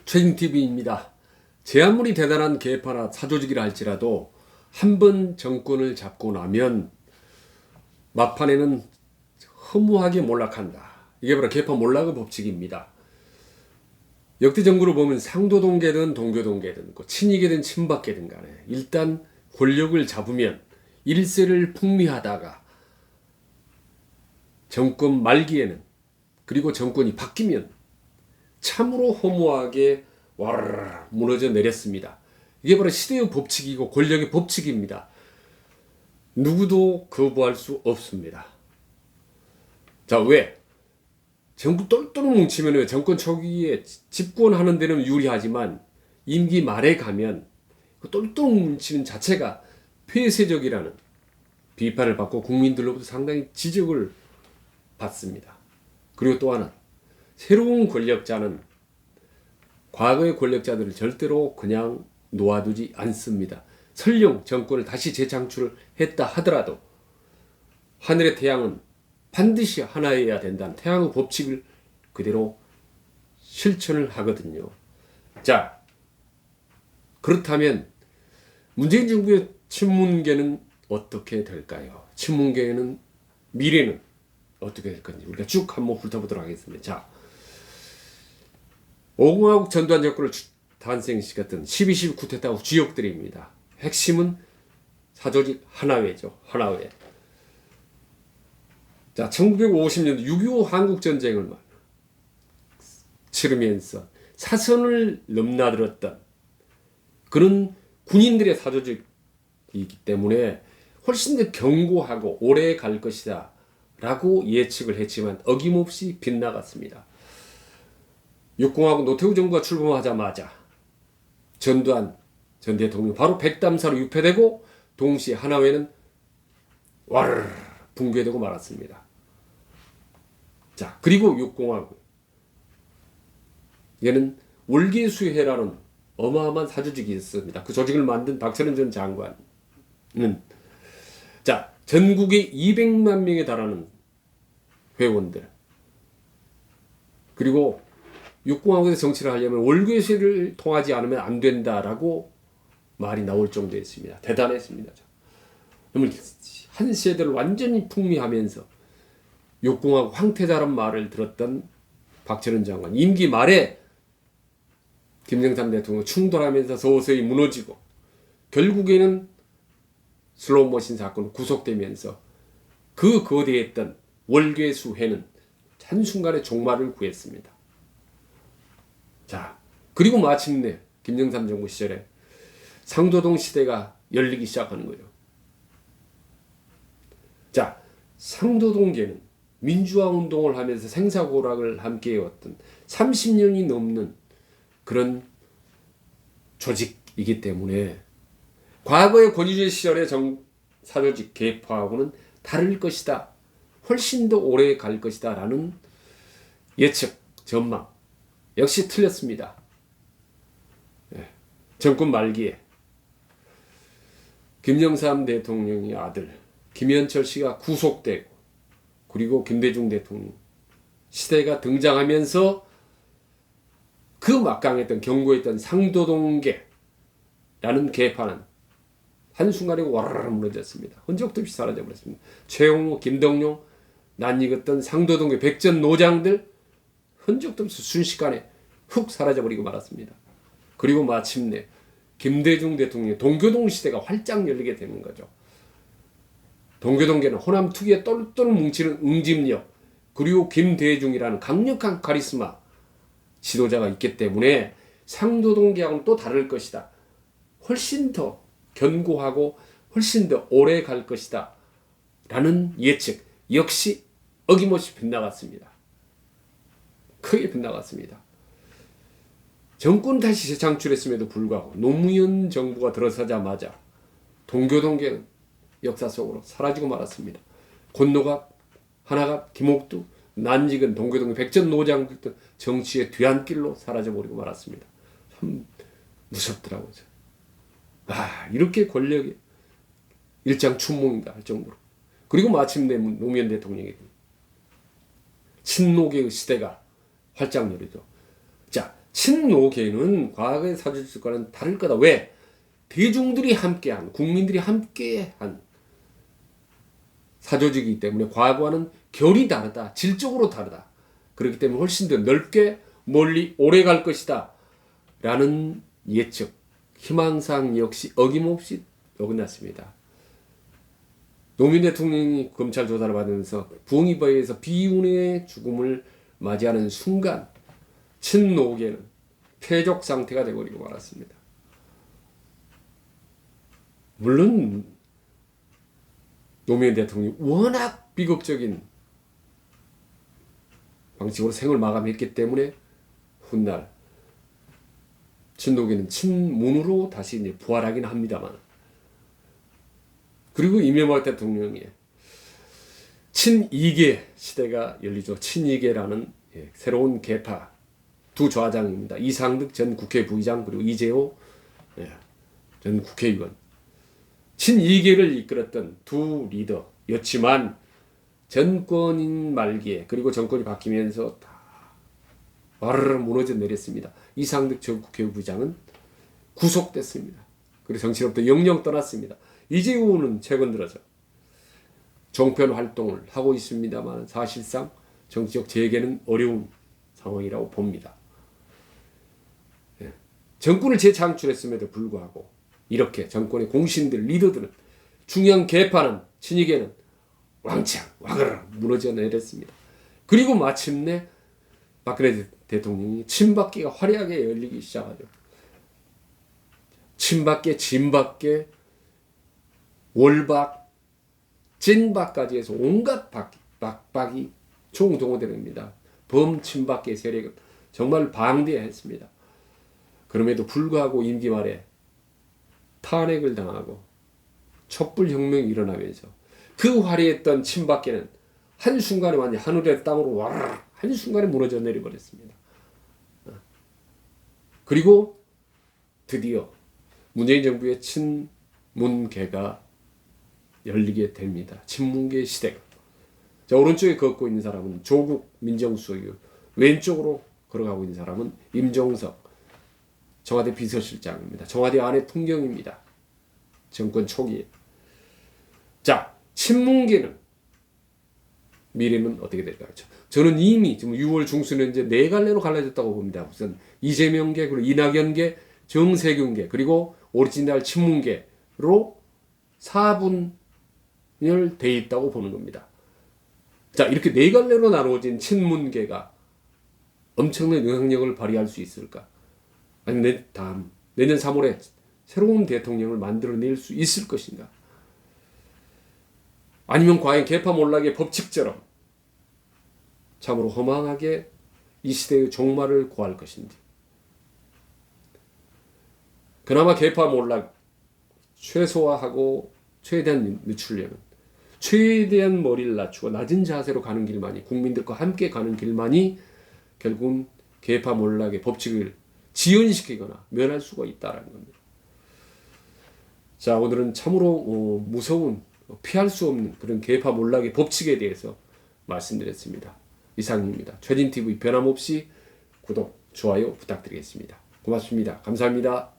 최진TV입니다. 제 아무리 대단한 계파나 사조직이라 할지라도 한 번 정권을 잡고 나면 막판에는 허무하게 몰락한다. 이게 바로 계파 몰락의 법칙입니다. 역대 정부를 보면 상도동계든 동교동계든 친이계든 친박계든 간에 일단 권력을 잡으면 일세를 풍미하다가 정권 말기에는, 그리고 정권이 바뀌면 참으로 허무하게 와르르 무너져 내렸습니다. 이게 바로 시대의 법칙이고 권력의 법칙입니다. 누구도 거부할 수 없습니다. 자, 왜? 정부 똘똘 뭉치면 왜 정권 초기에 집권하는 데는 유리하지만 임기 말에 가면 그 똘똘 뭉치는 자체가 폐쇄적이라는 비판을 받고 국민들로부터 상당히 지적을 받습니다. 그리고 또 하나, 새로운 권력자는 과거의 권력자들을 절대로 그냥 놓아두지 않습니다. 설령 정권을 다시 재창출했다 하더라도 하늘의 태양은 반드시 하나여야 된다는 태양의 법칙을 그대로 실천을 하거든요. 자, 그렇다면 문재인 정부의 친문계는 어떻게 될까요? 친문계는 미래는 어떻게 될 건지 우리가 쭉 한번 훑어보도록 하겠습니다. 자, 5공화국 전두환 정권을 탄생시켰던 12.12 쿠데타 후 주역들입니다. 핵심은 사조직 하나회죠. 하나회. 자, 1950년도 6.25 한국전쟁을 치르면서 사선을 넘나들었던 그런 군인들의 사조직이기 때문에 훨씬 더 견고하고 오래 갈 것이다 라고 예측을 했지만 어김없이 빗나갔습니다. 6공화국 노태우 정부가 출범하자마자 전두환 전 대통령 바로 백담사로 유폐되고 동시에 하나회는 와르르 붕괴되고 말았습니다. 자, 그리고 6공화국 얘는 월계수회라는 어마어마한 사조직이 있습니다. 그 조직을 만든 박철원 전 장관은 자, 전국에 200만 명에 달하는 회원들, 그리고 6공화국에서 정치를 하려면 월계수회를 통하지 않으면 안 된다라고 말이 나올 정도였습니다. 대단했습니다. 한 세대를 완전히 풍미하면서 6공화국 황태자란 말을 들었던 박철원 장관, 임기 말에 김정삼 대통령 충돌하면서 서서히 무너지고 결국에는 슬로우머신 사건 구속되면서 그 거대했던 월계수회는 한순간에 종말을 구했습니다. 자, 그리고 마침내 김정삼 정부 시절에 상도동 시대가 열리기 시작하는 거죠. 자, 상도동계는 민주화 운동을 하면서 생사고락을 함께 해왔던 30년이 넘는 그런 조직이기 때문에 과거의 권위주의 시절의 사조직 계파하고는 다를 것이다. 훨씬 더 오래 갈 것이다 라는 예측, 전망 역시 틀렸습니다. 정권 말기에 김정삼 대통령의 아들 김현철 씨가 구속되고 그리고 김대중 대통령 시대가 등장하면서 그 막강했던 견고했던 상도동계라는 계파는 한순간에 와르르 무너졌습니다. 흔적도 없이 사라져버렸습니다. 최홍호, 김덕룡, 낯익었던 상도동계 백전노장들 흔적도 없이 순식간에 훅 사라져버리고 말았습니다. 그리고 마침내 김대중 대통령의 동교동 시대가 활짝 열리게 되는 거죠. 동교동계는 호남 특유의 똘똘 뭉치는 응집력, 그리고 김대중이라는 강력한 카리스마 지도자가 있기 때문에 상도동계하고는 또 다를 것이다. 훨씬 더 견고하고 훨씬 더 오래 갈 것이다 라는 예측 역시 어김없이 빗나갔습니다. 크게 빗나갔습니다. 정권 다시 재창출했음에도 불구하고 노무현 정부가 들어서자마자 동교동계는 역사 속으로 사라지고 말았습니다. 권노갑, 하나갑, 김옥두, 낯익은 동교동계 백전노장들 정치의 뒤안길로 사라져버리고 말았습니다. 참 무섭더라고요. 이렇게 권력이 일장춘몽인가 할 정도로. 그리고 마침내 노무현 대통령이 친노계의 시대가 활짝 열리죠. 자, 친노계는 과거의 사조직과는 다를 거다. 왜? 대중들이 함께한, 국민들이 함께한 사조직이기 때문에 과거와는 결이 다르다. 질적으로 다르다. 그렇기 때문에 훨씬 더 넓게 멀리 오래 갈 것이다. 라는 예측, 희망사항 역시 어김없이 어긋났습니다. 노무현 대통령이 검찰 조사를 받으면서 부엉이바위에서 비운의 죽음을 맞이하는 순간 친노계는 폐족 상태가 되어버리고 말았습니다. 물론 노무현 대통령이 워낙 비극적인 방식으로 생을 마감했기 때문에 훗날 친노계는 친문으로 다시 이제 부활하긴 합니다만, 그리고 이명박 대통령의 친이계 시대가 열리죠. 친이계라는 새로운 계파 두 좌장입니다. 이상득 전 국회 부의장 그리고 이재호 전 국회의원. 친이계를 이끌었던 두 리더였지만 정권인 말기에 그리고 정권이 바뀌면서 다 와르르 무너져 내렸습니다. 이상득 전 국회 부의장은 구속됐습니다. 그리고 정치로부터 영영 떠났습니다. 이재호는 최근 들어서 종편 활동을 하고 있습니다만 사실상 정치적 재개는 어려운 상황이라고 봅니다. 정권을 재창출했음에도 불구하고 이렇게 정권의 공신들, 리더들은 중요한 개파는 친이계는 왕창 와그락 무너져 내렸습니다. 그리고 마침내 박근혜 대통령이 친박계가 화려하게 열리기 시작하죠. 친박계, 진박계, 월박, 찐박까지 해서 온갖 박박이 총동원됩니다. 범친박계 세력은 정말 방대했습니다. 그럼에도 불구하고 임기 말에 탄핵을 당하고 촛불혁명이 일어나면서 그 화려했던 친박계는 한순간에 완전 하늘의 땅으로 와르르 한순간에 무너져 내려버렸습니다. 그리고 드디어 문재인 정부의 친문계가 열리게 됩니다. 친문계 시대가. 자, 오른쪽에 걷고 있는 사람은 조국 민정수석이고 왼쪽으로 걸어가고 있는 사람은 임종석 청와대 비서실장입니다. 청와대 안의 풍경입니다. 정권 초기에. 자, 친문계는 미래는 어떻게 될까요? 저는 이미 지금 6월 중순에 이제 네 갈래로 갈라졌다고 봅니다. 우선 이재명계, 그리고 이낙연계, 정세균계, 그리고 오리지널 친문계로 4분열 돼 있다고 보는 겁니다. 자, 이렇게 네 갈래로 나누어진 친문계가 엄청난 영향력을 발휘할 수 있을까? 아니면 내년 3월에 새로운 대통령을 만들어낼 수 있을 것인가? 아니면 과연 계파 몰락의 법칙처럼 참으로 허망하게 이 시대의 종말을 구할 것인지. 그나마 계파 몰락 최소화하고 최대한 늦추려면 최대한 머리를 낮추고 낮은 자세로 가는 길만이, 국민들과 함께 가는 길만이 결국은 계파 몰락의 법칙을 지연시키거나 면할 수가 있다는 겁니다. 자, 오늘은 참으로 무서운, 피할 수 없는 그런 계파 몰락의 법칙에 대해서 말씀드렸습니다. 이상입니다. 최진TV 변함없이 구독, 좋아요 부탁드리겠습니다. 고맙습니다. 감사합니다.